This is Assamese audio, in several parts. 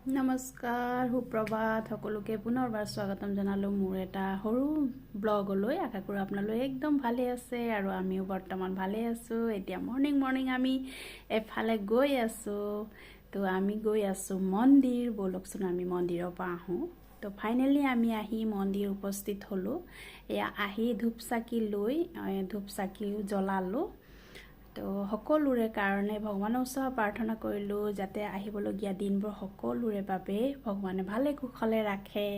নমস্কাৰ সুপ্ৰভাত সকলোকে পুনৰবাৰ স্বাগতম জনালোঁ মোৰ এটা সৰু ব্লগলৈ। আশা কৰোঁ আপোনালোক একদম ভালে আছে আৰু আমিও বৰ্তমান ভালে আছোঁ। এতিয়া মৰ্ণিং আমি এফালে গৈ আছোঁ। তো আমি গৈ আছোঁ মন্দিৰ। ব'লকচোন আমি মন্দিৰৰ পৰা আহোঁ। তো ফাইনেলি আমি আহি মন্দিৰ উপস্থিত হ'লোঁ। এয়া আহি ধূপ চাকি লৈ ধূপ চাকিও জ্বলালোঁ। তো সকলোৰে কাৰণে ভগৱানৰ ওচৰত প্ৰাৰ্থনা কৰিলোঁ যাতে আহিবলগীয়া দিনবোৰ সকলোৰে বাবে ভগৱানে ভালে কুশলে ৰাখে।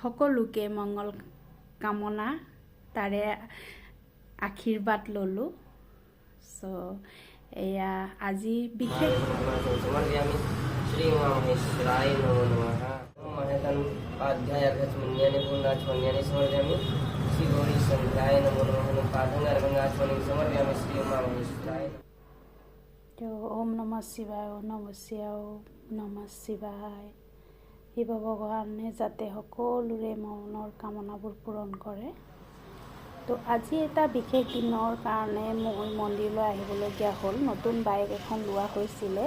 সকলোকে মংগল কামনা তাৰে আশীৰ্বাদ ল'লোঁ। চ' এয়া আজি বিশেষ ওম নমঃ শিৱায়, ওম নমঃ শিৱায়, ওম নমঃ শিৱায়। শিৱ ভগৱানে যাতে সকলোৰে মনৰ কামনাবোৰ পূৰণ কৰে। তো আজি এটা বিশেষ দিনৰ কাৰণে মই মন্দিৰলৈ আহিবলগীয়া হ'ল। নতুন বাইক এখন লোৱা হৈছিলে।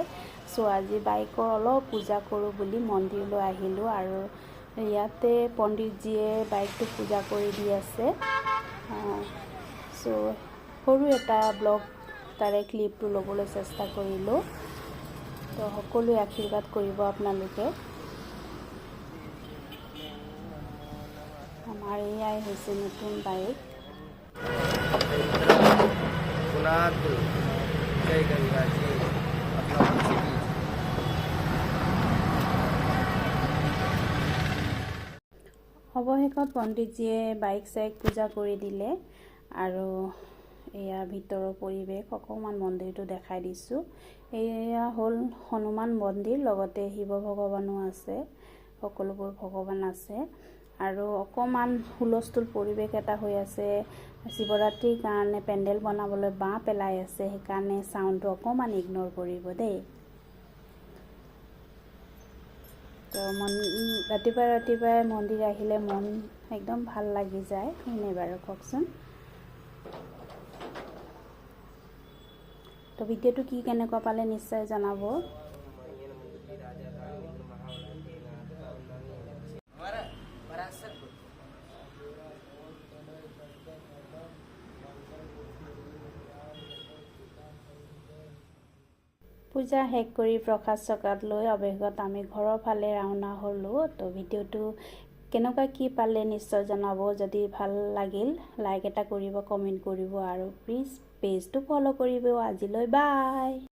চ' আজি বাইকৰ অলপ পূজা কৰোঁ বুলি মন্দিৰলৈ আহিলোঁ আৰু ইয়াতে পণ্ডিতজীয়ে বাইকটো পূজা কৰি দি আছে। চ' সৰু এটা ব্লগ তাৰে ক্লিপটো ল'বলৈ চেষ্টা কৰিলোঁ। তো সকলোৱে আশীৰ্বাদ কৰিব আপোনালোকে। আমাৰ এয়াই হৈছে নতুন বাইক। অৱশেষত পণ্ডিতজীয়ে বাইক চাইক পূজা কৰি দিলে আৰু এয়া ভিতৰৰ পৰিৱেশ অকণমান মন্দিৰটো দেখাই দিছোঁ। এয়া হ'ল হনুমান মন্দিৰ, লগতে শিৱ ভগৱানো আছে। সকলোবোৰ ভগৱান আছে আৰু অকণমান হুলস্থুল পৰিৱেশ এটা হৈ আছে। শিৱৰাত্ৰিৰ কাৰণে পেণ্ডেল বনাবলৈ বাঁহ পেলাই আছে, সেইকাৰণে চাউণ্ডটো অকণমান ইগন'ৰ কৰিব দেই। তো ৰাতিপুৱাই মন্দিৰ আহিলে মন একদম ভাল লাগি যায়, হয়নে বাৰু কওকচোন। তো ভিডিঅ'টো কি কেনেকুৱা পালে নিশ্চয় জনাব। পূজা শেষ কৰি প্ৰসাদ চকাত লৈ অৱশেষত আমি ঘৰৰ ফালে ৰাওনা হ'লোঁ। তো ভিডিঅ'টো কেনেকুৱা কি পালে নিশ্চয় জনাব। যদি ভাল লাগিল লাইক এটা কৰিব, কমেণ্ট কৰিব আৰু প্লিজ পেজটো ফ'ল' কৰিব। আজিলৈ বাই।